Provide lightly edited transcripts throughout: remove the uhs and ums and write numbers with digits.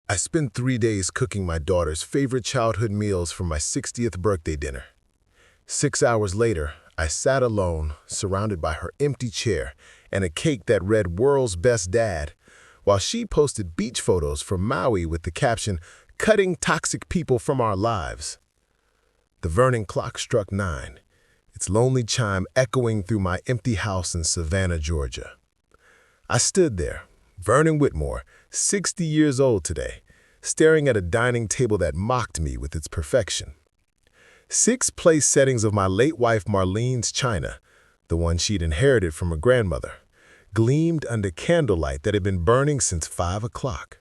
I spent 3 days cooking my daughter's favorite childhood meals for my 60th birthday dinner. 6 hours later, I sat alone, surrounded by her empty chair and a cake that read "World's Best Dad," while she posted beach photos from Maui with the caption, "Cutting toxic people from our lives." The Vernon clock struck 9, its lonely chime echoing through my empty house in Savannah, Georgia. I stood there, Vernon Whitmore, 60 years old today, staring at a dining table that mocked me with its perfection. 6 place settings of my late wife Marlene's china, the one she'd inherited from her grandmother, gleamed under candlelight that had been burning since 5 o'clock.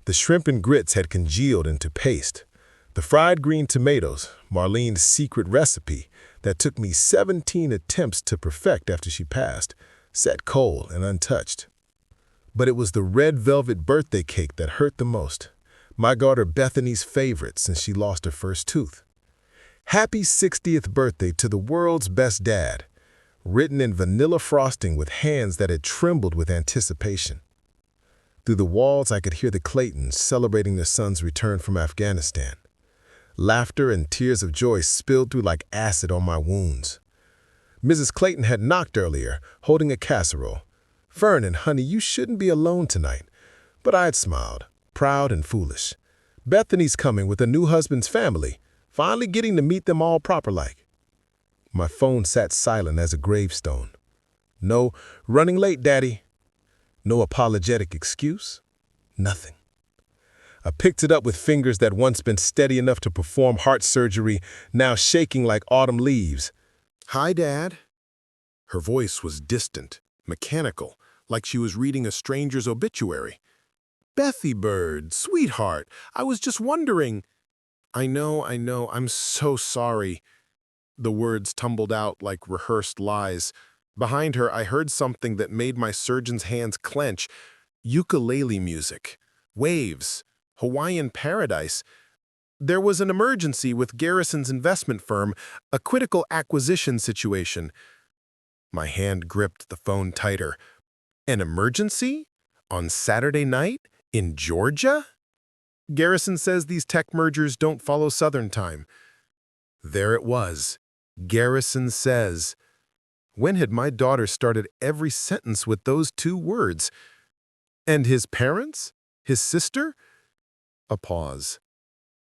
The shrimp and grits had congealed into paste. The fried green tomatoes, Marlene's secret recipe that took me 17 attempts to perfect after she passed, sat cold and untouched. But it was the red velvet birthday cake that hurt the most, my daughter Bethany's favorite since she lost her first tooth. "Happy 60th birthday to the world's best dad," written in vanilla frosting with hands that had trembled with anticipation. Through the walls, I could hear the Claytons celebrating their son's return from Afghanistan. Laughter and tears of joy spilled through like acid on my wounds. Mrs. Clayton had knocked earlier, holding a casserole. "Vernon, honey, you shouldn't be alone tonight." But I had smiled, proud and foolish. Bethany's coming with her new husband's family, finally getting to meet them all proper-like. My phone sat silent as a gravestone. No "running late, Daddy." No apologetic excuse. Nothing. I picked it up with fingers that once been steady enough to perform heart surgery, now shaking like autumn leaves. "Hi, Dad." Her voice was distant, mechanical, like she was reading a stranger's obituary. "Bethy Bird, sweetheart, I was just wondering." I know, I'm so sorry." The words tumbled out like rehearsed lies. Behind her, I heard something that made my surgeon's hands clench. Ukulele music. Waves. Hawaiian paradise. There was an emergency with Garrison's investment firm, a critical acquisition situation. My hand gripped the phone tighter. An emergency? On Saturday night? In Georgia? Garrison says these tech mergers don't follow Southern time. There it was. Garrison says. When had my daughter started every sentence with those 2 words? And his parents? His sister? A pause.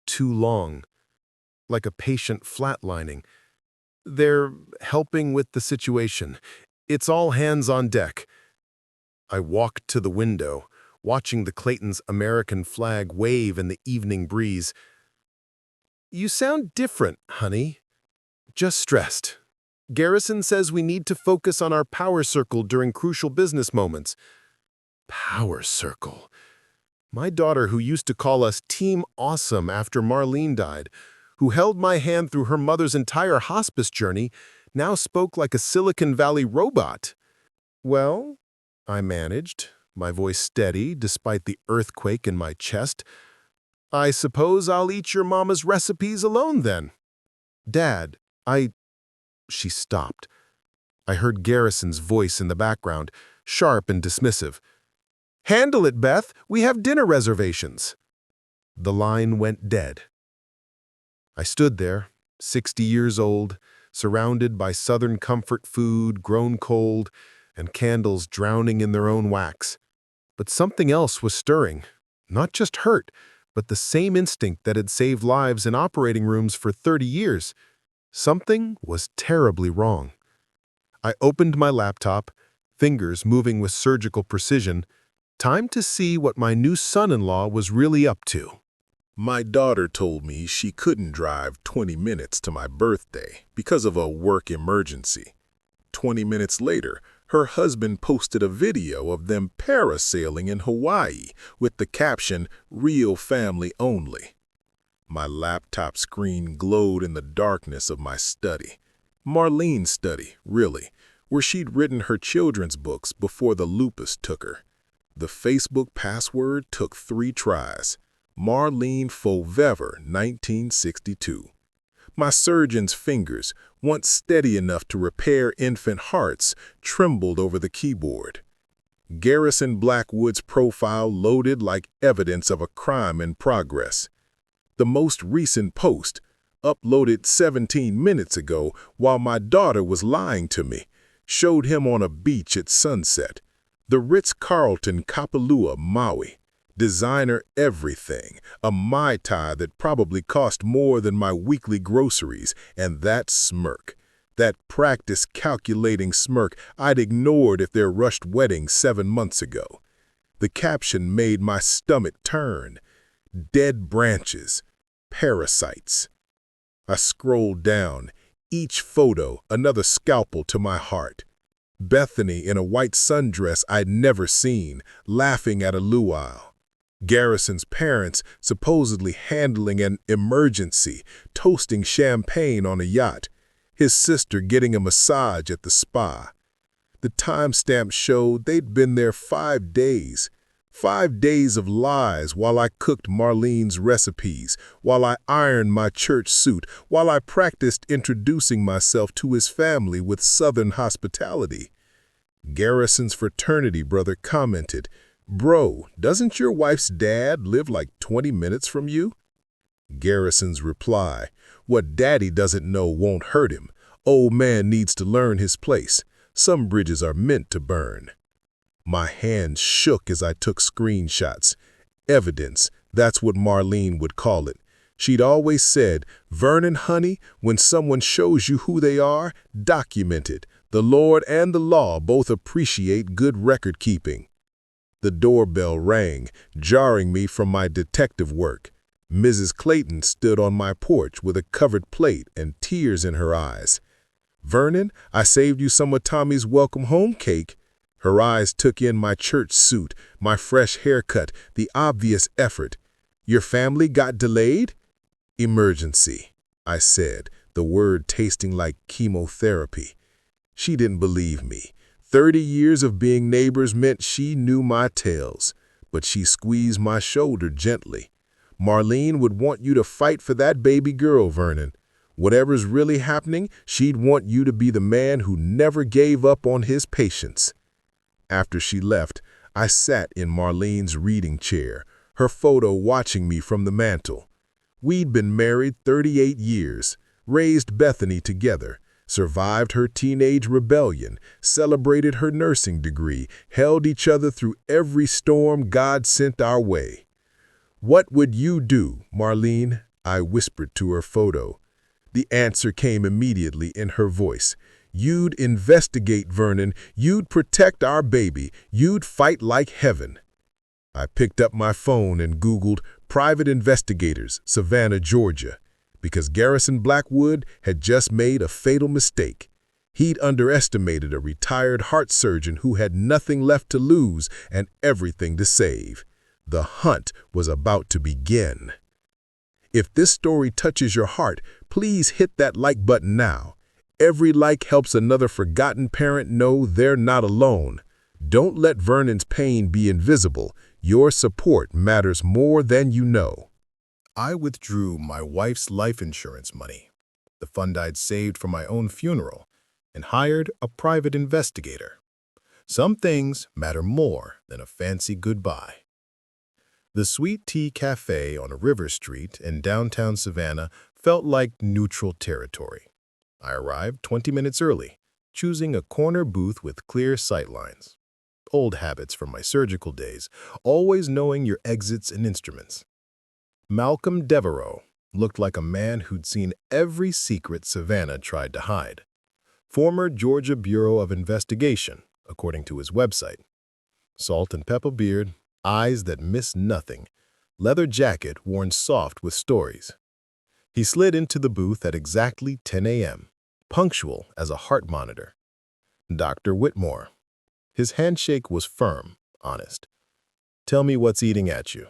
Too long. Like a patient flatlining. They're helping with the situation. It's all hands on deck. I walked to the window, watching the Claytons' American flag wave in the evening breeze. "You sound different, honey." "Just stressed. Garrison says we need to focus on our power circle during crucial business moments." Power circle. My daughter, who used to call us Team Awesome after Marlene died, who held my hand through her mother's entire hospice journey, now spoke like a Silicon Valley robot. "Well," I managed, my voice steady despite the earthquake in my chest, "I suppose I'll eat your mama's recipes alone then." "Dad, She stopped. I heard Garrison's voice in the background, sharp and dismissive. "Handle it, Beth. We have dinner reservations." The line went dead. I stood there, 60 years old, surrounded by Southern comfort food grown cold and candles drowning in their own wax. But something else was stirring, not just hurt, but the same instinct that had saved lives in operating rooms for 30 years. Something was terribly wrong. I opened my laptop, fingers moving with surgical precision. Time to see what my new son-in-law was really up to. My daughter told me she couldn't drive 20 minutes to my birthday because of a work emergency. 20 minutes later, her husband posted a video of them parasailing in Hawaii with the caption, "Real family only." My laptop screen glowed in the darkness of my study. Marlene's study, really, where she'd written her children's books before the lupus took her. The Facebook password took 3 tries. Marlene Fovever, 1962. My surgeon's fingers, once steady enough to repair infant hearts, trembled over the keyboard. Garrison Blackwood's profile loaded like evidence of a crime in progress. The most recent post, uploaded 17 minutes ago while my daughter was lying to me, showed him on a beach at sunset. The Ritz-Carlton Kapalua, Maui. Designer everything, a Mai Tai that probably cost more than my weekly groceries, and that smirk. That practice calculating smirk I'd ignored if their rushed wedding 7 months ago. The caption made my stomach turn. Dead branches. Parasites. I scrolled down, each photo another scalpel to my heart. Bethany in a white sundress I'd never seen, laughing at a luau. Garrison's parents supposedly handling an emergency, toasting champagne on a yacht. His sister getting a massage at the spa. The timestamp showed they'd been there 5 days. 5 days of lies while I cooked Marlene's recipes, while I ironed my church suit, while I practiced introducing myself to his family with Southern hospitality. Garrison's fraternity brother commented, "Bro, doesn't your wife's dad live like 20 minutes from you?" Garrison's reply, "What daddy doesn't know won't hurt him. Old man needs to learn his place. Some bridges are meant to burn." My hands shook as I took screenshots. Evidence, that's what Marlene would call it. She'd always said, "Vernon, honey, when someone shows you who they are, document it. The Lord and the law both appreciate good record keeping." The doorbell rang, jarring me from my detective work. Mrs. Clayton stood on my porch with a covered plate and tears in her eyes. "Vernon, I saved you some of Tommy's welcome home cake." Her eyes took in my church suit, my fresh haircut, the obvious effort. "Your family got delayed?" "Emergency," I said, the word tasting like chemotherapy. She didn't believe me. 30 years of being neighbors meant she knew my tales, but she squeezed my shoulder gently. "Marlene would want you to fight for that baby girl, Vernon. Whatever's really happening, she'd want you to be the man who never gave up on his patients." After she left, I sat in Marlene's reading chair, her photo watching me from the mantel. We'd been married 38 years, raised Bethany together, survived her teenage rebellion, celebrated her nursing degree, held each other through every storm God sent our way. "What would you do, Marlene?" I whispered to her photo. The answer came immediately in her voice. "You'd investigate, Vernon. You'd protect our baby. You'd fight like heaven." I picked up my phone and Googled "private investigators, Savannah, Georgia," because Garrison Blackwood had just made a fatal mistake. He'd underestimated a retired heart surgeon who had nothing left to lose and everything to save. The hunt was about to begin. If this story touches your heart, please hit that like button now. Every like helps another forgotten parent know they're not alone. Don't let Vernon's pain be invisible. Your support matters more than you know. I withdrew my wife's life insurance money, the fund I'd saved for my own funeral, and hired a private investigator. Some things matter more than a fancy goodbye. The Sweet Tea Cafe on River Street in downtown Savannah felt like neutral territory. I arrived 20 minutes early, choosing a corner booth with clear sightlines. Old habits from my surgical days, always knowing your exits and instruments. Malcolm Devereaux looked like a man who'd seen every secret Savannah tried to hide. Former Georgia Bureau of Investigation, according to his website. Salt and pepper beard, eyes that miss nothing, leather jacket worn soft with stories. He slid into the booth at exactly 10 a.m., punctual as a heart monitor. Dr. Whitmore. His handshake was firm, honest. "Tell me what's eating at you."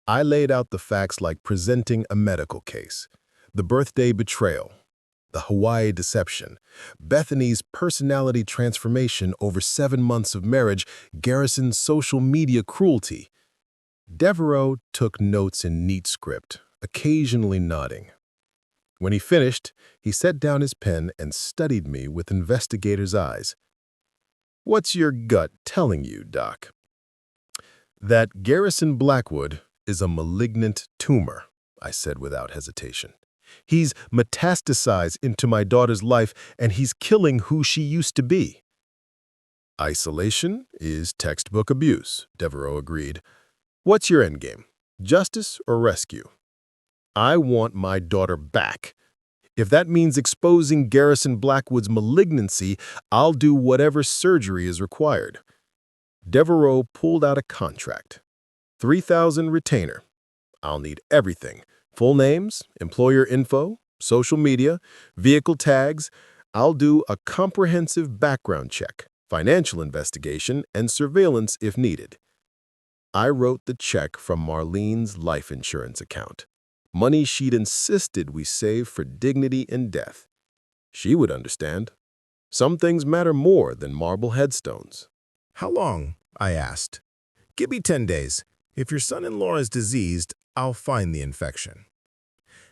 I laid out the facts like presenting a medical case. The birthday betrayal, the Hawaii deception, Bethany's personality transformation over 7 months of marriage, Garrison's social media cruelty. Devereaux took notes in neat script, occasionally nodding. When he finished, he set down his pen and studied me with investigator's eyes. What's your gut telling you, Doc? That Garrison Blackwood is a malignant tumor, I said without hesitation. He's metastasized into my daughter's life, and he's killing who she used to be. Isolation is textbook abuse, Devereaux agreed. What's your endgame? Justice or rescue? I want my daughter back. If that means exposing Garrison Blackwood's malignancy, I'll do whatever surgery is required. Devereaux pulled out a contract. 3,000 retainer. I'll need everything. Full names, employer info, social media, vehicle tags. I'll do a comprehensive background check, financial investigation, and surveillance if needed. I wrote the check from Marlene's life insurance account. Money she'd insisted we save for dignity in death. She would understand. Some things matter more than marble headstones. How long? I asked. Give me 10 days. If your son-in-law is diseased, I'll find the infection.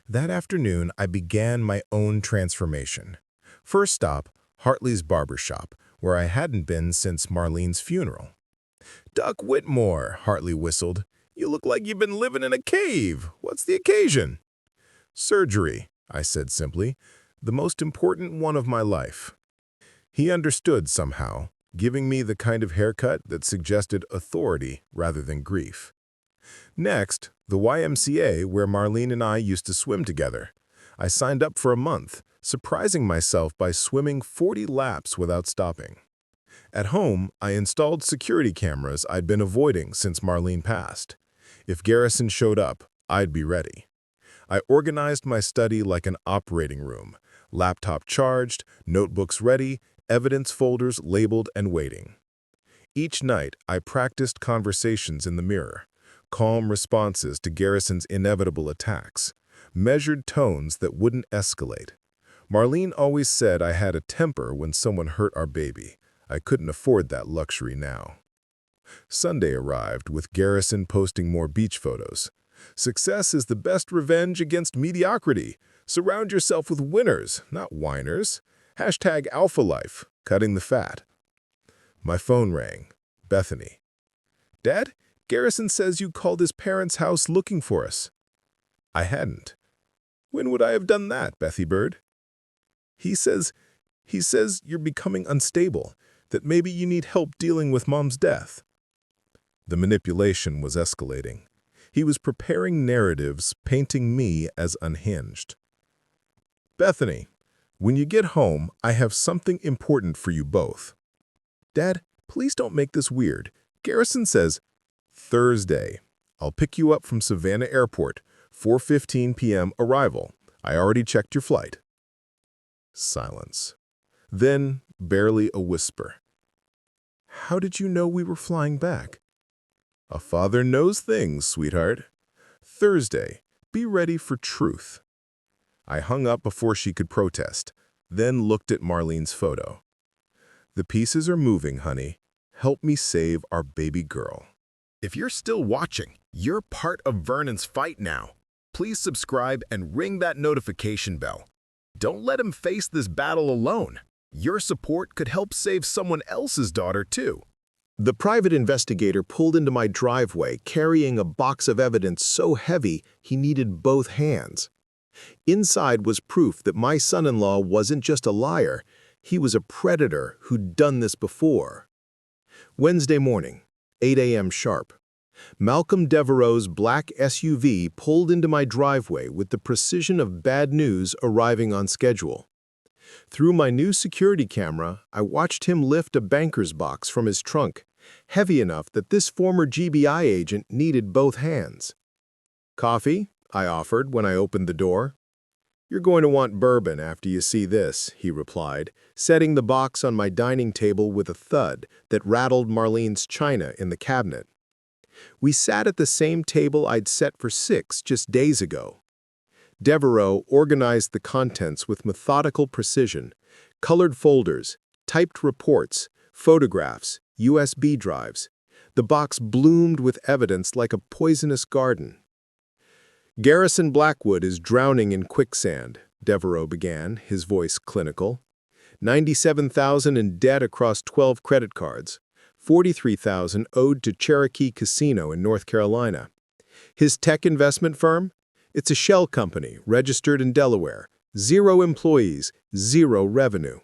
That afternoon, I began my own transformation. First stop, Hartley's barbershop, where I hadn't been since Marlene's funeral. "Duck Whitmore," Hartley whistled. "You look like you've been living in a cave. What's the occasion?" "Surgery," I said simply. "The most important one of my life." He understood somehow, giving me the kind of haircut that suggested authority rather than grief. Next, the YMCA, where Marlene and I used to swim together. I signed up for a month, surprising myself by swimming 40 laps without stopping. At home, I installed security cameras I'd been avoiding since Marlene passed. If Garrison showed up, I'd be ready. I organized my study like an operating room, laptop charged, notebooks ready, evidence folders labeled and waiting. Each night, I practiced conversations in the mirror, calm responses to Garrison's inevitable attacks, measured tones that wouldn't escalate. Marlene always said I had a temper when someone hurt our baby. I couldn't afford that luxury now. Sunday arrived with Garrison posting more beach photos. "Success is the best revenge against mediocrity. Surround yourself with winners, not whiners. #AlphaLife, cutting the fat." My phone rang. Bethany. "Dad, Garrison says you called his parents' house looking for us." I hadn't. "When would I have done that, Bethy Bird?" He says you're becoming unstable, that maybe you need help dealing with Mom's death." The manipulation was escalating. He was preparing narratives, painting me as unhinged. "Bethany, when you get home, I have something important for you both." "Dad, please don't make this weird. Garrison says, Thursday. I'll pick you up from Savannah Airport, 4:15 p.m. arrival. I already checked your flight." Silence. Then, barely a whisper. "How did you know we were flying back?" "A father knows things, sweetheart. Thursday. Be ready for truth." I hung up before she could protest, then looked at Marlene's photo. "The pieces are moving, honey. Help me save our baby girl." If you're still watching, you're part of Vernon's fight now. Please subscribe and ring that notification bell. Don't let him face this battle alone. Your support could help save someone else's daughter, too. The private investigator pulled into my driveway carrying a box of evidence so heavy he needed both hands. Inside was proof that my son-in-law wasn't just a liar, he was a predator who'd done this before. Wednesday morning, 8 a.m. sharp. Malcolm Devereaux's black SUV pulled into my driveway with the precision of bad news arriving on schedule. Through my new security camera, I watched him lift a banker's box from his trunk, heavy enough that this former GBI agent needed both hands. "Coffee?" I offered when I opened the door. "You're going to want bourbon after you see this," he replied, setting the box on my dining table with a thud that rattled Marlene's china in the cabinet. We sat at the same table I'd set for 6 just days ago. Devereaux organized the contents with methodical precision, colored folders, typed reports, photographs, USB drives. The box bloomed with evidence like a poisonous garden. "Garrison Blackwood is drowning in quicksand," Devereaux began, his voice clinical. $97,000 in debt across 12 credit cards, $43,000 owed to Cherokee Casino in North Carolina. His tech investment firm? It's a shell company registered in Delaware. 0 employees, 0 revenue.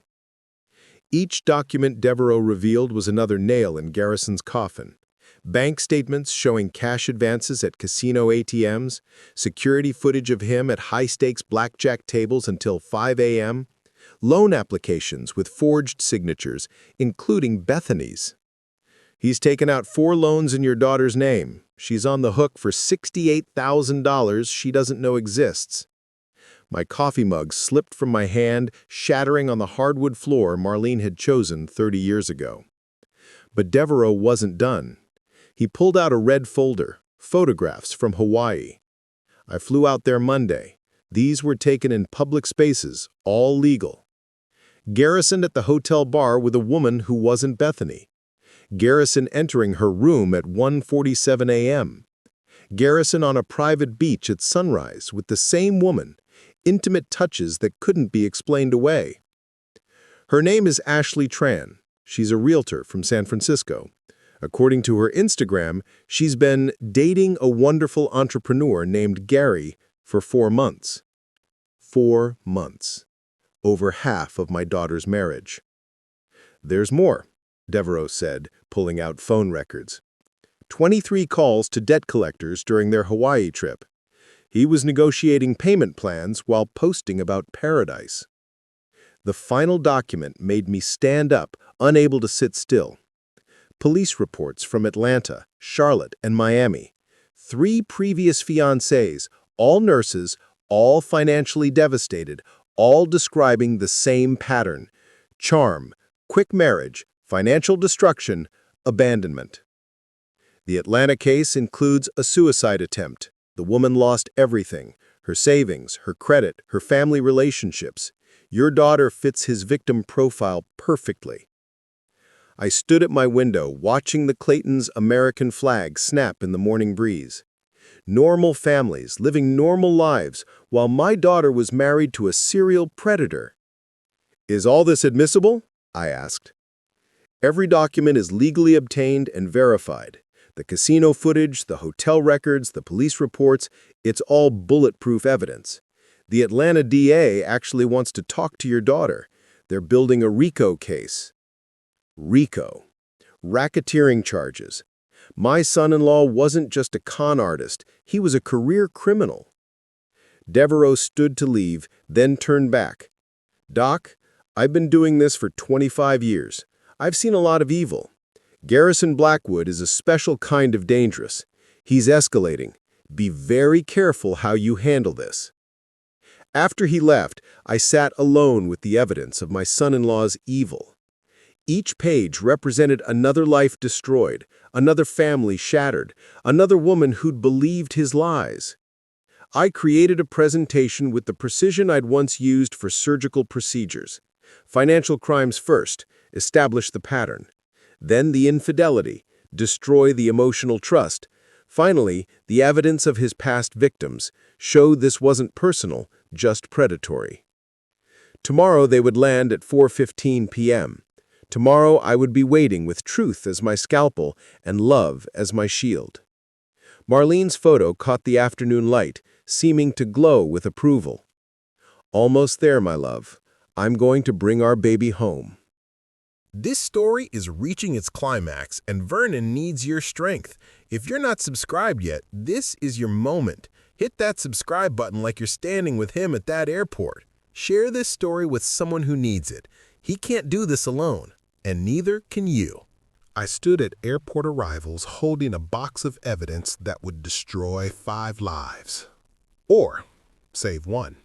Each document Devereaux revealed was another nail in Garrison's coffin. Bank statements showing cash advances at casino ATMs, security footage of him at high-stakes blackjack tables until 5 a.m., loan applications with forged signatures, including Bethany's. He's taken out 4 loans in your daughter's name. She's on the hook for $68,000 she doesn't know exists. My coffee mug slipped from my hand, shattering on the hardwood floor Marlene had chosen 30 years ago. But Devereaux wasn't done. He pulled out a red folder, photographs from Hawaii. I flew out there Monday. These were taken in public spaces, all legal. Garrison at the hotel bar with a woman who wasn't Bethany. Garrison entering her room at 1:47 a.m. Garrison on a private beach at sunrise with the same woman, intimate touches that couldn't be explained away. Her name is Ashley Tran. She's a realtor from San Francisco. According to her Instagram, she's been dating a wonderful entrepreneur named Gary for 4 months. 4 months. Over half of my daughter's marriage. There's more, Devereaux said, pulling out phone records. 23 calls to debt collectors during their Hawaii trip. He was negotiating payment plans while posting about paradise. The final document made me stand up, unable to sit still. Police reports from Atlanta, Charlotte, and Miami. 3 previous fiancés, all nurses, all financially devastated, all describing the same pattern: charm, quick marriage, financial destruction, abandonment. The Atlanta case includes a suicide attempt. The woman lost everything: her savings, her credit, her family relationships. Your daughter fits his victim profile perfectly. I stood at my window watching the Claytons' American flag snap in the morning breeze. Normal families living normal lives while my daughter was married to a serial predator. Is all this admissible? I asked. Every document is legally obtained and verified. The casino footage, the hotel records, the police reports, it's all bulletproof evidence. The Atlanta DA actually wants to talk to your daughter. They're building a RICO case. RICO. Racketeering charges. My son-in-law wasn't just a con artist, he was a career criminal. Devereaux stood to leave, then turned back. Doc, I've been doing this for 25 years. I've seen a lot of evil. Garrison Blackwood is a special kind of dangerous. He's escalating. Be very careful how you handle this. After he left, I sat alone with the evidence of my son-in-law's evil. Each page represented another life destroyed, another family shattered, another woman who'd believed his lies. I created a presentation with the precision I'd once used for surgical procedures. Financial crimes first, establish the pattern. Then the infidelity, destroy the emotional trust. Finally, the evidence of his past victims showed this wasn't personal, just predatory. Tomorrow they would land at 4:15 p.m. Tomorrow I would be waiting with truth as my scalpel and love as my shield. Marlene's photo caught the afternoon light, seeming to glow with approval. Almost there, my love. I'm going to bring our baby home. This story is reaching its climax, and Vernon needs your strength. If you're not subscribed yet, this is your moment. Hit that subscribe button like you're standing with him at that airport. Share this story with someone who needs it. He can't do this alone, and neither can you. I stood at airport arrivals holding a box of evidence that would destroy 5 lives. Or save 1.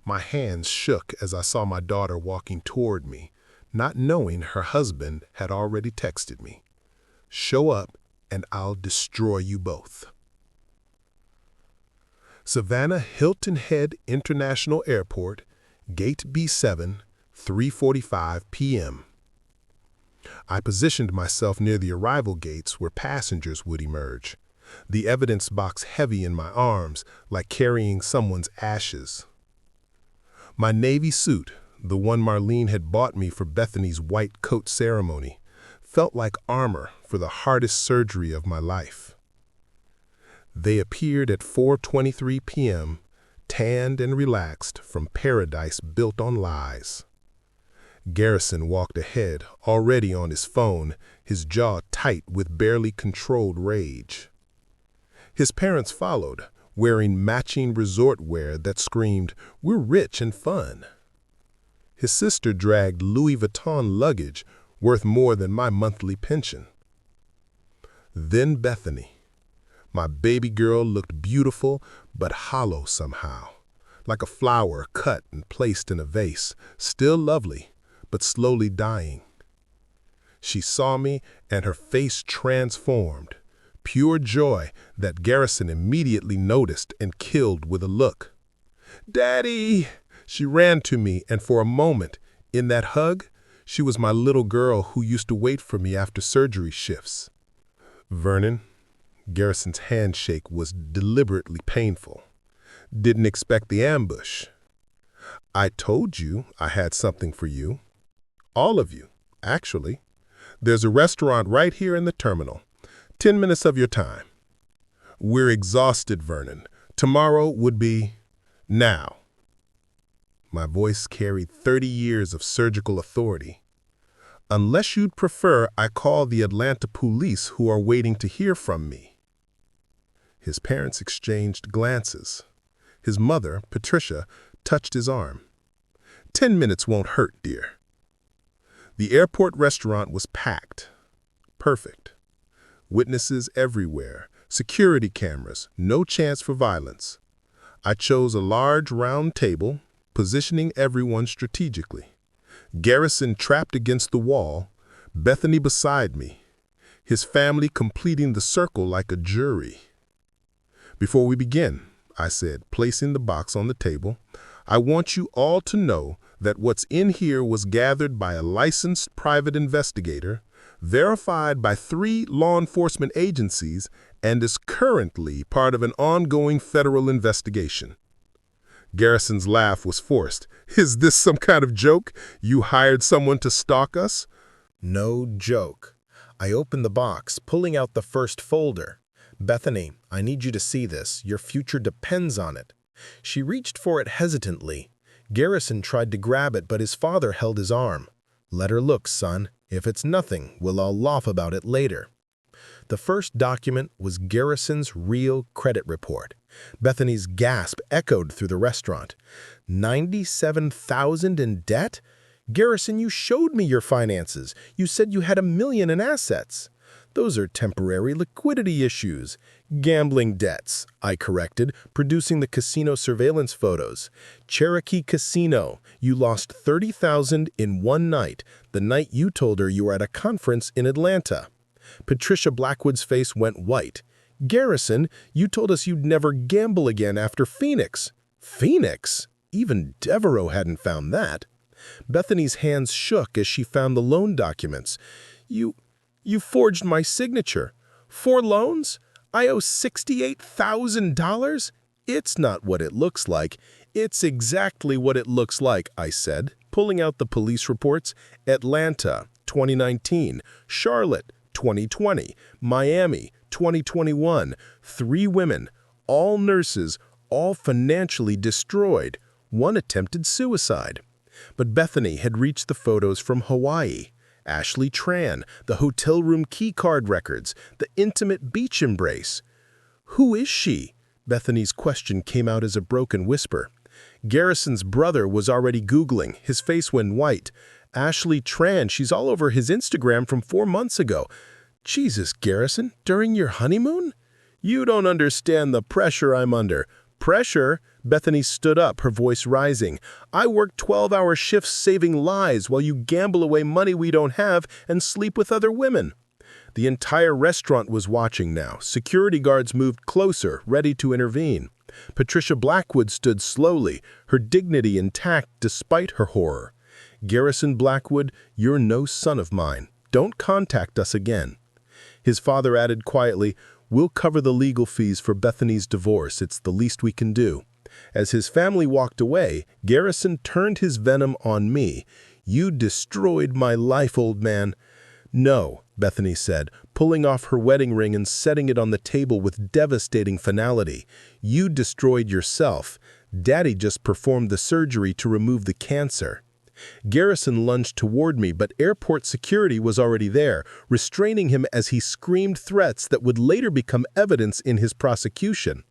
My hands shook as I saw my daughter walking toward me, not knowing her husband had already texted me. Show up and I'll destroy you both. Savannah Hilton Head International Airport, Gate B7, 3:45 p.m. I positioned myself near the arrival gates where passengers would emerge, the evidence box heavy in my arms like carrying someone's ashes. My navy suit, the one Marlene had bought me for Bethany's white coat ceremony, felt like armor for the hardest surgery of my life. They appeared at 4:23 p.m., tanned and relaxed from paradise built on lies. Garrison walked ahead, already on his phone, his jaw tight with barely controlled rage. His parents followed, wearing matching resort wear that screamed, "We're rich and fun." His sister dragged Louis Vuitton luggage worth more than my monthly pension. Then Bethany. My baby girl looked beautiful but hollow somehow, like a flower cut and placed in a vase, still lovely, but slowly dying. She saw me and her face transformed, pure joy that Garrison immediately noticed and killed with a look. "Daddy!" She ran to me, and for a moment, in that hug, she was my little girl who used to wait for me after surgery shifts. "Vernon," Garrison's handshake was deliberately painful. "Didn't expect the ambush. I told you I had something for you. All of you, actually. There's a restaurant right here in the terminal. 10 minutes of your time." "We're exhausted, Vernon. Tomorrow would be now." My voice carried 30 years of surgical authority. "Unless you'd prefer I call the Atlanta police who are waiting to hear from me." His parents exchanged glances. His mother, Patricia, touched his arm. 10 minutes won't hurt, dear." The airport restaurant was packed. Perfect. Witnesses everywhere, security cameras, no chance for violence. I chose a large round table, positioning everyone strategically. Garrison trapped against the wall, Bethany beside me, his family completing the circle like a jury. "Before we begin," I said, placing the box on the table, "I want you all to know that what's in here was gathered by a licensed private investigator, verified by 3 law enforcement agencies, and is currently part of an ongoing federal investigation." Garrison's laugh was forced. "Is this some kind of joke? You hired someone to stalk us?" No joke. I opened the box, pulling out the first folder. "Bethany, I need you to see this. Your future depends on it." She reached for it hesitantly. Garrison tried to grab it, but his father held his arm. "Let her look, son. If it's nothing, we'll all laugh about it later." The first document was Garrison's real credit report. Bethany's gasp echoed through the restaurant. "97,000 in debt? Garrison, you showed me your finances. You said you had $1 million in assets." "Those are temporary liquidity issues." "Gambling debts," I corrected, producing the casino surveillance photos. "Cherokee Casino, you lost $30,000 in one night, the night you told her you were at a conference in Atlanta." Patricia Blackwood's face went white. "Garrison, you told us you'd never gamble again after Phoenix." "Phoenix?" Even Devereaux hadn't found that. Bethany's hands shook as she found the loan documents. You forged my signature. 4 loans? I owe $68,000? "It's not what it looks like." "It's exactly what it looks like," I said, pulling out the police reports. "Atlanta, 2019. Charlotte, 2020. Miami, 2021. 3 women, all nurses, all financially destroyed. 1 attempted suicide." But Bethany had reached the photos from Hawaii. Ashley Tran, the hotel room keycard records, the intimate beach embrace. "Who is she?" Bethany's question came out as a broken whisper. Garrison's brother was already Googling. His face went white. "Ashley Tran, she's all over his Instagram from 4 months ago." "Jesus, Garrison, during your honeymoon?" "You don't understand the pressure I'm under." "Pressure?" Bethany stood up, her voice rising. "I work 12-hour shifts saving lives while you gamble away money we don't have and sleep with other women." The entire restaurant was watching now. Security guards moved closer, ready to intervene. Patricia Blackwood stood slowly, her dignity intact despite her horror. "Garrison Blackwood, you're no son of mine. Don't contact us again." His father added quietly, "We'll cover the legal fees for Bethany's divorce. It's the least we can do." As his family walked away, Garrison turned his venom on me. "You destroyed my life, old man." "No," Bethany said, pulling off her wedding ring and setting it on the table with devastating finality. "You destroyed yourself. Daddy just performed the surgery to remove the cancer." Garrison lunged toward me, but airport security was already there, restraining him as he screamed threats that would later become evidence in his prosecution.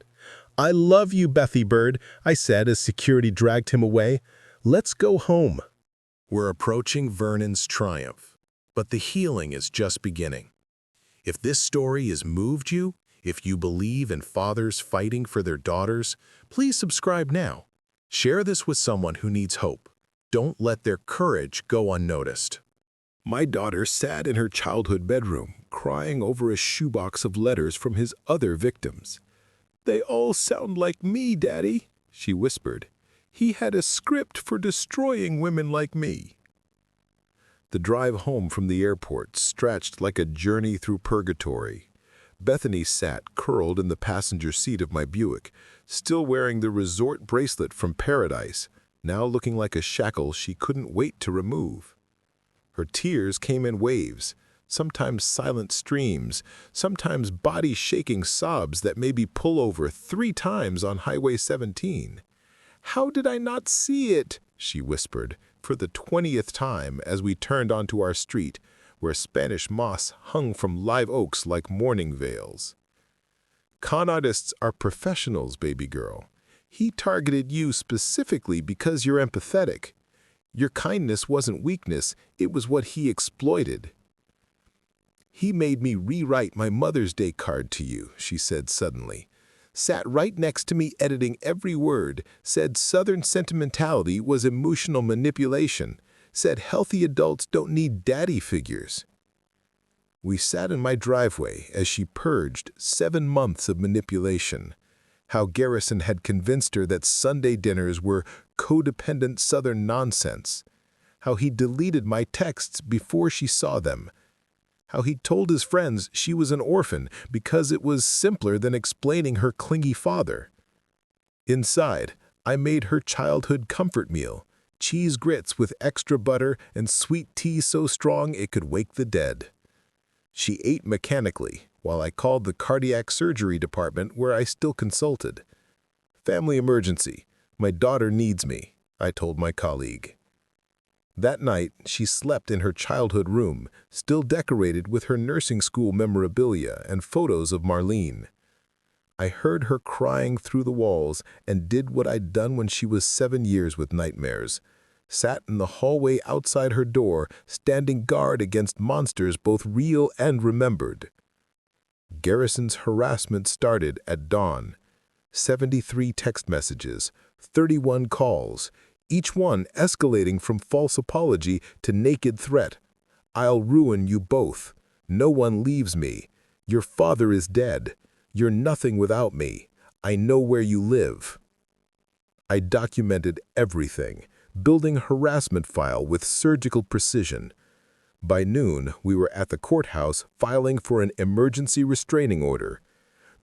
"I love you, Bethy Bird," I said as security dragged him away. "Let's go home." We're approaching Vernon's triumph, but the healing is just beginning. If this story has moved you, if you believe in fathers fighting for their daughters, please subscribe now. Share this with someone who needs hope. Don't let their courage go unnoticed. My daughter sat in her childhood bedroom, crying over a shoebox of letters from his other victims. "They all sound like me, Daddy," she whispered. "He had a script for destroying women like me." The drive home from the airport stretched like a journey through purgatory. Bethany sat curled in the passenger seat of my Buick, still wearing the resort bracelet from Paradise, now looking like a shackle she couldn't wait to remove. Her tears came in waves, sometimes silent streams, sometimes body-shaking sobs that made me pull over 3 times on Highway 17. "How did I not see it?" she whispered, for the 20th time as we turned onto our street, where Spanish moss hung from live oaks like mourning veils. "Con artists are professionals, baby girl. He targeted you specifically because you're empathetic. Your kindness wasn't weakness, it was what he exploited." "He made me rewrite my Mother's Day card to you," she said suddenly. "Sat right next to me editing every word, said Southern sentimentality was emotional manipulation, said healthy adults don't need daddy figures." We sat in my driveway as she purged 7 months of manipulation. How Garrison had convinced her that Sunday dinners were codependent Southern nonsense. How he deleted my texts before she saw them. How he told his friends she was an orphan because it was simpler than explaining her clingy father. Inside, I made her childhood comfort meal, cheese grits with extra butter and sweet tea so strong it could wake the dead. She ate mechanically, while I called the cardiac surgery department where I still consulted. "Family emergency. My daughter needs me," I told my colleague. That night, she slept in her childhood room, still decorated with her nursing school memorabilia and photos of Marlene. I heard her crying through the walls and did what I'd done when she was 7 years with nightmares. Sat in the hallway outside her door, standing guard against monsters both real and remembered. Garrison's harassment started at dawn. 73 text messages, 31 calls, each one escalating from false apology to naked threat. "I'll ruin you both. No one leaves me. Your father is dead. You're nothing without me. I know where you live." I documented everything, building a harassment file with surgical precision. By noon, we were at the courthouse filing for an emergency restraining order.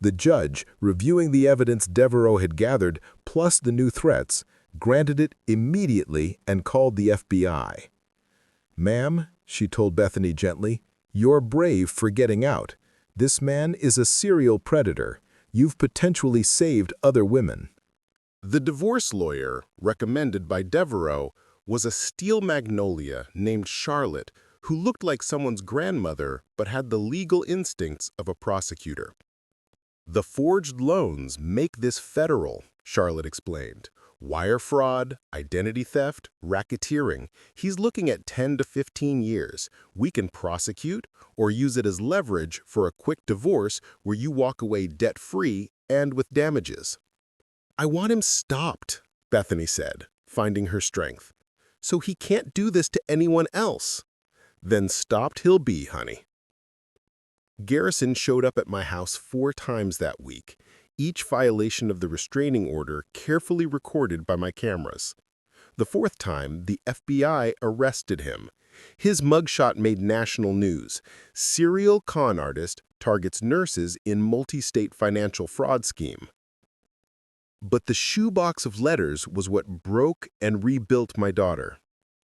The judge, reviewing the evidence Devereaux had gathered, plus the new threats, granted it immediately and called the FBI. "Ma'am," she told Bethany gently, "you're brave for getting out. This man is a serial predator. You've potentially saved other women." The divorce lawyer, recommended by Devereaux, was a steel magnolia named Charlotte, who looked like someone's grandmother but had the legal instincts of a prosecutor. "The forged loans make this federal," Charlotte explained. "Wire fraud, identity theft, racketeering. He's looking at 10 to 15 years. We can prosecute or use it as leverage for a quick divorce where you walk away debt-free and with damages." "I want him stopped," Bethany said, finding her strength. "So he can't do this to anyone else." "Then stopped he'll be, honey." Garrison showed up at my house 4 times that week, each violation of the restraining order carefully recorded by my cameras. The 4th time, the FBI arrested him. His mugshot made national news. Serial con artist targets nurses in multi-state financial fraud scheme. But the shoebox of letters was what broke and rebuilt my daughter.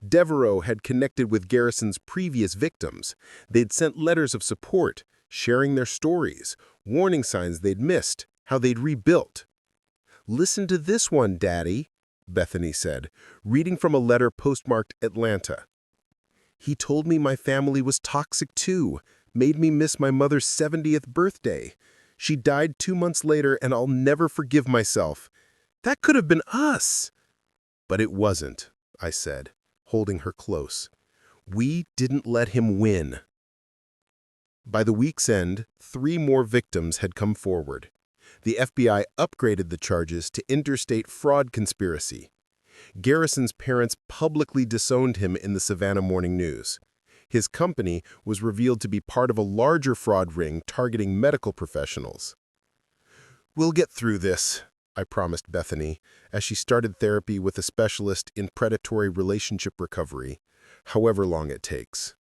Devereaux had connected with Garrison's previous victims. They'd sent letters of support, sharing their stories, warning signs they'd missed, how they'd rebuilt. "Listen to this one, Daddy," Bethany said, reading from a letter postmarked Atlanta. "He told me my family was toxic too, made me miss my mother's 70th birthday. She died 2 months later and I'll never forgive myself. That could have been us." "But it wasn't," I said, holding her close. "We didn't let him win." By the week's end, 3 more victims had come forward. The FBI upgraded the charges to interstate fraud conspiracy. Garrison's parents publicly disowned him in the Savannah Morning News. His company was revealed to be part of a larger fraud ring targeting medical professionals. "We'll get through this," I promised Bethany, as she started therapy with a specialist in predatory relationship recovery, however long it takes.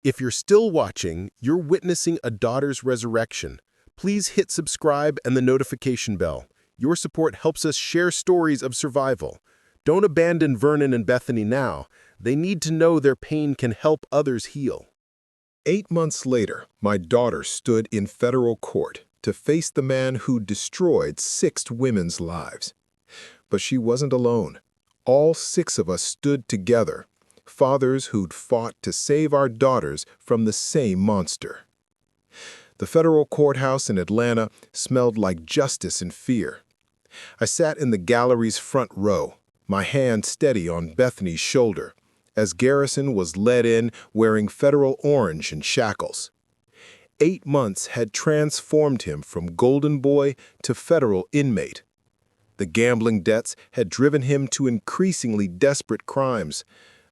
If you're still watching, you're witnessing a daughter's resurrection. Please hit subscribe and the notification bell. Your support helps us share stories of survival. Don't abandon Vernon and Bethany now. They need to know their pain can help others heal. 8 months later, my daughter stood in federal court to face the man who destroyed 6 women's lives. But she wasn't alone. All 6 of us stood together, fathers who'd fought to save our daughters from the same monster. The federal courthouse in Atlanta smelled like justice and fear. I sat in the gallery's front row, my hand steady on Bethany's shoulder, as Garrison was led in wearing federal orange and shackles. 8 months had transformed him from golden boy to federal inmate. The gambling debts had driven him to increasingly desperate crimes,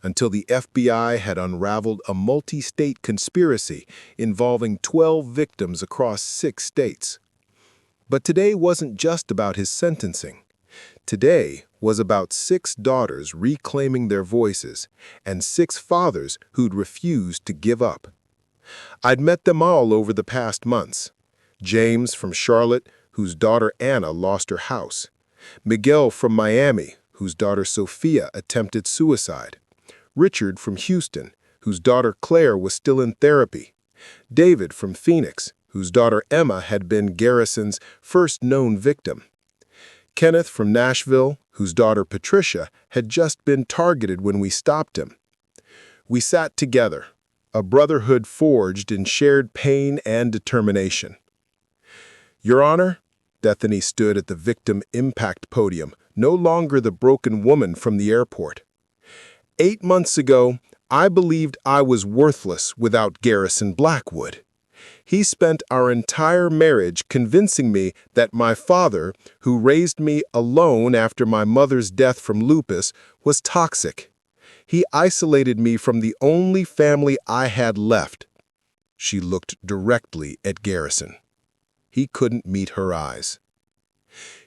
until the FBI had unraveled a multi-state conspiracy involving 12 victims across 6 states. But today wasn't just about his sentencing. Today was about 6 daughters reclaiming their voices and 6 fathers who'd refused to give up. I'd met them all over the past months. James from Charlotte, whose daughter Anna lost her house. Miguel from Miami, whose daughter Sophia attempted suicide. Richard from Houston, whose daughter Claire was still in therapy. David from Phoenix, whose daughter Emma had been Garrison's first known victim. Kenneth from Nashville, whose daughter Patricia had just been targeted when we stopped him. We sat together, a brotherhood forged in shared pain and determination. "Your Honor," Bethany stood at the victim impact podium, no longer the broken woman from the airport. "8 months ago, I believed I was worthless without Garrison Blackwood. He spent our entire marriage convincing me that my father, who raised me alone after my mother's death from lupus, was toxic. He isolated me from the only family I had left." She looked directly at Garrison. He couldn't meet her eyes.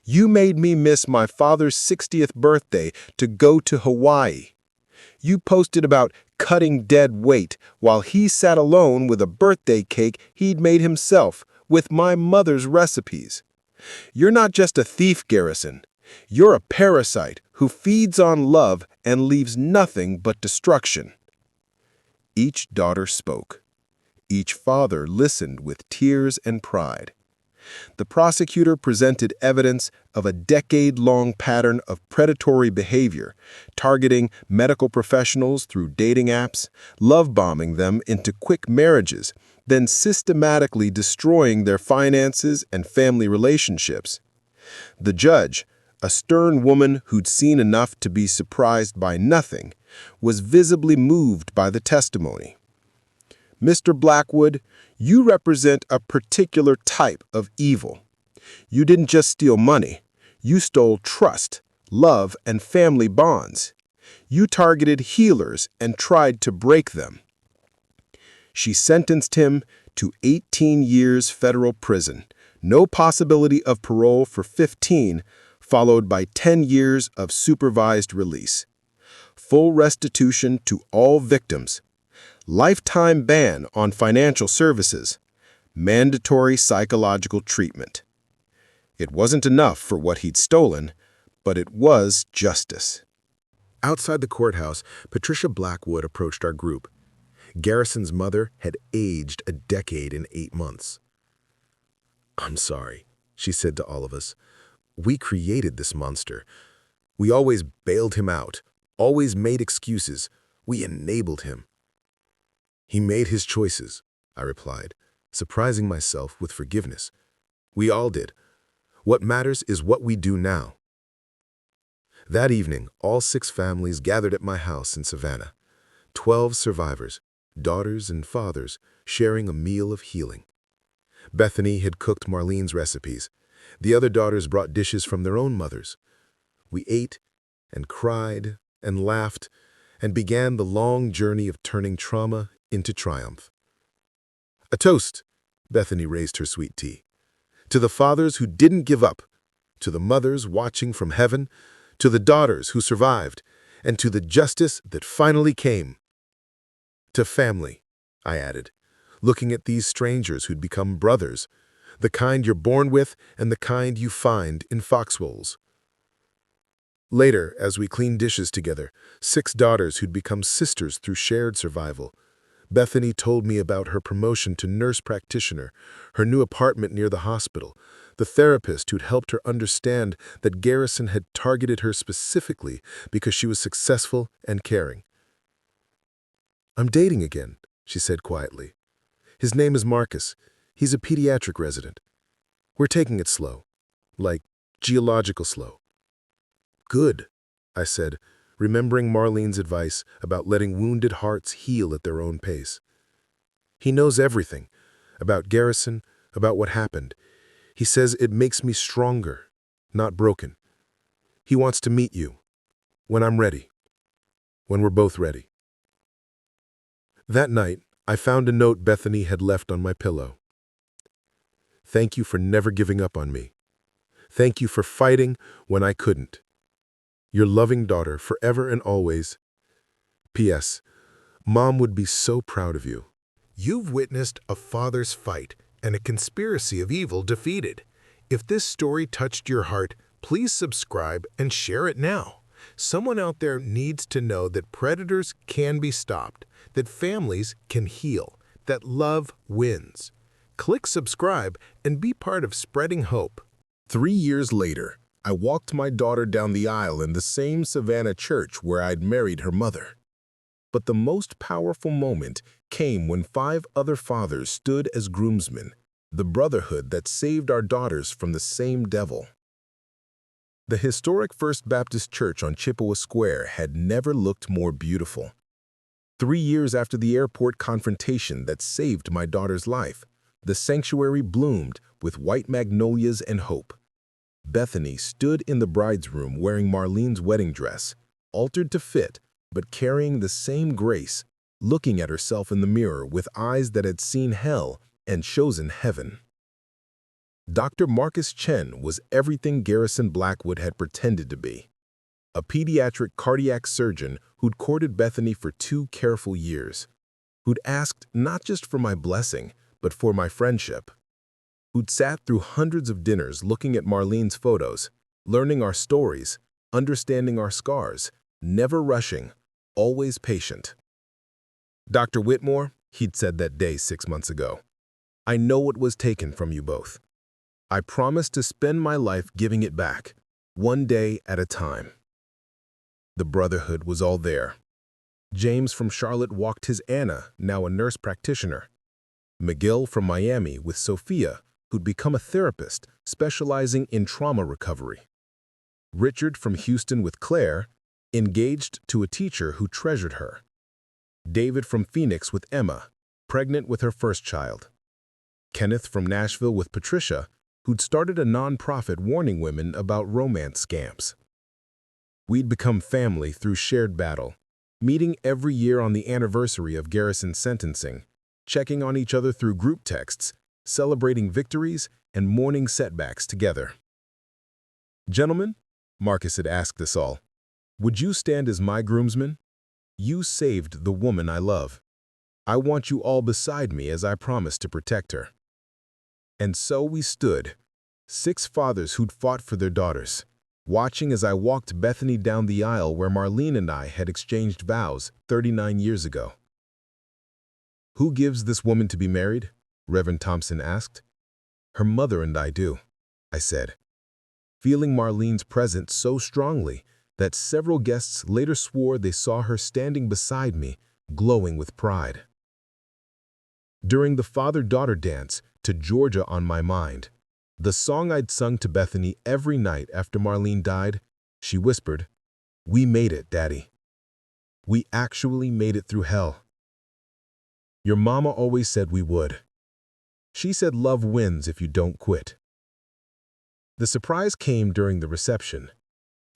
"You made me miss my father's 60th birthday to go to Hawaii. You posted about cutting dead weight while he sat alone with a birthday cake he'd made himself with my mother's recipes. You're not just a thief, Garrison. You're a parasite who feeds on love and leaves nothing but destruction." Each daughter spoke. Each father listened with tears and pride. The prosecutor presented evidence of a decade-long pattern of predatory behavior, targeting medical professionals through dating apps, love-bombing them into quick marriages, then systematically destroying their finances and family relationships. The judge, a stern woman who'd seen enough to be surprised by nothing, was visibly moved by the testimony. "Mr. Blackwood, you represent a particular type of evil. You didn't just steal money. You stole trust, love, and family bonds. You targeted healers and tried to break them." She sentenced him to 18 years federal prison, no possibility of parole for 15, followed by 10 years of supervised release. Full restitution to all victims. Lifetime ban on financial services. Mandatory psychological treatment. It wasn't enough for what he'd stolen, but it was justice. Outside the courthouse, Patricia Blackwood approached our group. Garrison's mother had aged a decade in 8 months. "I'm sorry," she said to all of us. "We created this monster. We always bailed him out, always made excuses. We enabled him." "He made his choices," I replied, surprising myself with forgiveness. "We all did. What matters is what we do now." That evening, all 6 families gathered at my house in Savannah. 12 survivors, daughters and fathers, sharing a meal of healing. Bethany had cooked Marlene's recipes. The other daughters brought dishes from their own mothers. We ate and cried and laughed and began the long journey of turning trauma into triumph. "A toast," Bethany raised her sweet tea. "To the fathers who didn't give up, to the mothers watching from heaven, to the daughters who survived, and to the justice that finally came. To family," I added, looking at these strangers who'd become brothers, the kind you're born with and the kind you find in foxholes. Later, as we cleaned dishes together, 6 daughters who'd become sisters through shared survival. Bethany told me about her promotion to nurse practitioner, her new apartment near the hospital, the therapist who'd helped her understand that Garrison had targeted her specifically because she was successful and caring. "I'm dating again," she said quietly. "His name is Marcus. He's a pediatric resident. We're taking it slow, like geological slow." "Good," I said, remembering Marlene's advice about letting wounded hearts heal at their own pace. "He knows everything, about Garrison, about what happened. He says it makes me stronger, not broken. He wants to meet you, when I'm ready, when we're both ready." That night, I found a note Bethany had left on my pillow. "Thank you for never giving up on me. Thank you for fighting when I couldn't. Your loving daughter forever and always. P.S. Mom would be so proud of you." You've witnessed a father's fight and a conspiracy of evil defeated. If this story touched your heart, please subscribe and share it now. Someone out there needs to know that predators can be stopped, that families can heal, that love wins. Click subscribe and be part of spreading hope. 3 years later, I walked my daughter down the aisle in the same Savannah church where I'd married her mother. But the most powerful moment came when 5 other fathers stood as groomsmen, the brotherhood that saved our daughters from the same devil. The historic First Baptist Church on Chippewa Square had never looked more beautiful. 3 years after the airport confrontation that saved my daughter's life, the sanctuary bloomed with white magnolias and hope. Bethany stood in the bride's room wearing Marlene's wedding dress, altered to fit, but carrying the same grace, looking at herself in the mirror with eyes that had seen hell and chosen heaven. Dr. Marcus Chen was everything Garrison Blackwood had pretended to be. A pediatric cardiac surgeon who'd courted Bethany for 2 careful years, who'd asked not just for my blessing, but for my friendship, who'd sat through hundreds of dinners looking at Marlene's photos, learning our stories, understanding our scars, never rushing, always patient. "Dr. Whitmore," he'd said that day 6 months ago, "I know what was taken from you both. I promise to spend my life giving it back, one day at a time." The brotherhood was all there. James from Charlotte walked his Anna, now a nurse practitioner. McGill from Miami with Sophia, who'd become a therapist specializing in trauma recovery. Richard from Houston with Claire, engaged to a teacher who treasured her. David from Phoenix with Emma, pregnant with her first child. Kenneth from Nashville with Patricia, who'd started a nonprofit warning women about romance scams. We'd become family through shared battle, meeting every year on the anniversary of Garrison's sentencing, checking on each other through group texts, celebrating victories and mourning setbacks together. "Gentlemen," Marcus had asked us all, "would you stand as my groomsmen? You saved the woman I love. I want you all beside me as I promised to protect her." And so we stood, 6 fathers who'd fought for their daughters, watching as I walked Bethany down the aisle where Marlene and I had exchanged vows 39 years ago. "Who gives this woman to be married?" Reverend Thompson asked. "Her mother and I do," I said, feeling Marlene's presence so strongly that several guests later swore they saw her standing beside me, glowing with pride. During the father-daughter dance to Georgia on My Mind, the song I'd sung to Bethany every night after Marlene died, she whispered, "We made it, Daddy. We actually made it through hell. Your mama always said we would. She said love wins if you don't quit." The surprise came during the reception.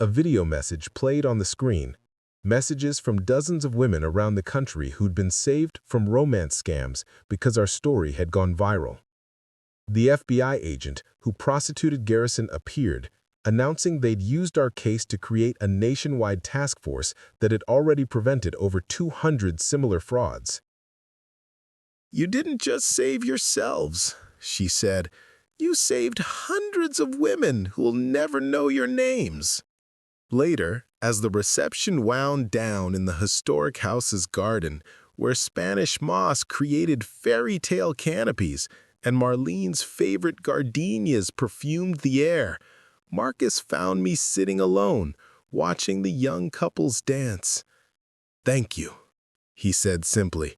A video message played on the screen, messages from dozens of women around the country who'd been saved from romance scams because our story had gone viral. The FBI agent who prosecuted Garrison appeared, announcing they'd used our case to create a nationwide task force that had already prevented over 200 similar frauds. "You didn't just save yourselves," she said. "You saved hundreds of women who'll never know your names." Later, as the reception wound down in the historic house's garden, where Spanish moss created fairy tale canopies and Marlene's favorite gardenias perfumed the air, Marcus found me sitting alone, watching the young couples dance. "Thank you," he said simply,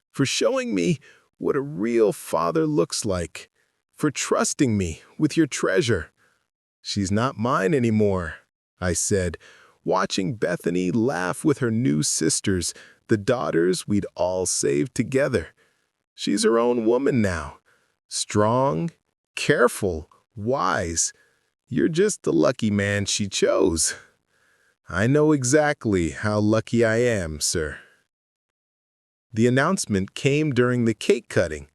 "for showing me what a real father looks like, for trusting me with your treasure." "She's not mine anymore," I said, watching Bethany laugh with her new sisters, the daughters we'd all saved together. "She's her own woman now. Strong, careful, wise. You're just the lucky man she chose." "I know exactly how lucky I am, sir." The announcement came during the cake cutting.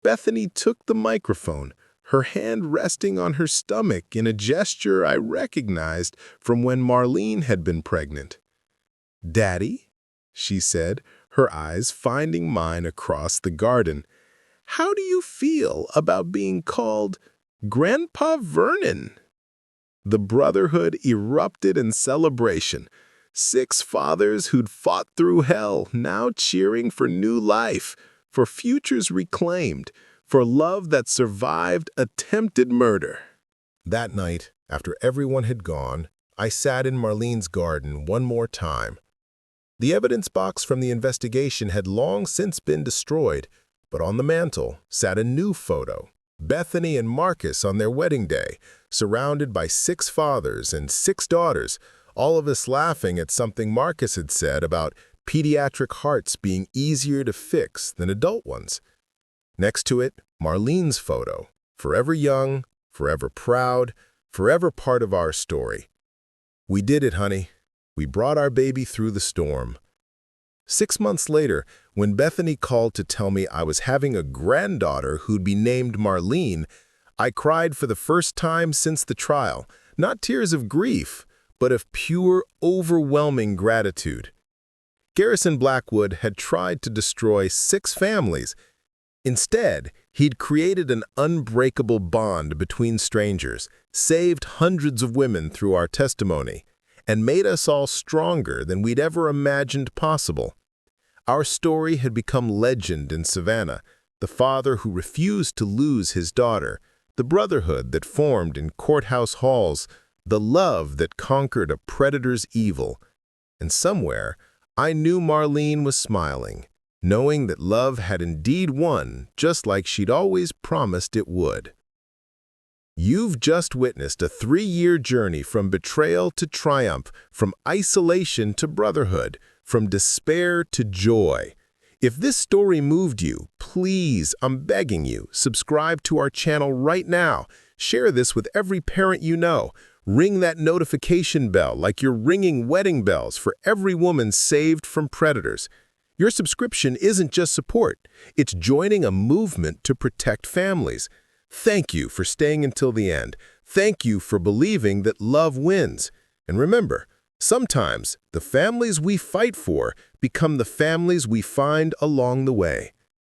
Bethany took the microphone, her hand resting on her stomach in a gesture I recognized from when Marlene had been pregnant. "Daddy," she said, her eyes finding mine across the garden, "how do you feel about being called Grandpa Vernon?" The brotherhood erupted in celebration. 6 fathers who'd fought through hell, now cheering for new life, for futures reclaimed, for love that survived attempted murder. That night, after everyone had gone, I sat in Marlene's garden one more time. The evidence box from the investigation had long since been destroyed, but on the mantel sat a new photo, Bethany and Marcus on their wedding day, surrounded by 6 fathers and 6 daughters, all of us laughing at something Marcus had said about pediatric hearts being easier to fix than adult ones. Next to it, Marlene's photo, forever young, forever proud, forever part of our story. We did it, honey. We brought our baby through the storm. 6 months later, when Bethany called to tell me I was having a granddaughter who'd be named Marlene, I cried for the first time since the trial, not tears of grief, but of pure, overwhelming gratitude. Garrison Blackwood had tried to destroy 6 families. Instead, he'd created an unbreakable bond between strangers, saved hundreds of women through our testimony, and made us all stronger than we'd ever imagined possible. Our story had become legend in Savannah, the father who refused to lose his daughter, the brotherhood that formed in courthouse halls, the love that conquered a predator's evil. And somewhere, I knew Marlene was smiling, knowing that love had indeed won, just like she'd always promised it would. You've just witnessed a 3-year journey from betrayal to triumph, from isolation to brotherhood, from despair to joy. If this story moved you, please, I'm begging you, subscribe to our channel right now. Share this with every parent you know. Ring that notification bell like you're ringing wedding bells for every woman saved from predators. Your subscription isn't just support, it's joining a movement to protect families. Thank you for staying until the end. Thank you for believing that love wins. And remember, sometimes the families we fight for become the families we find along the way.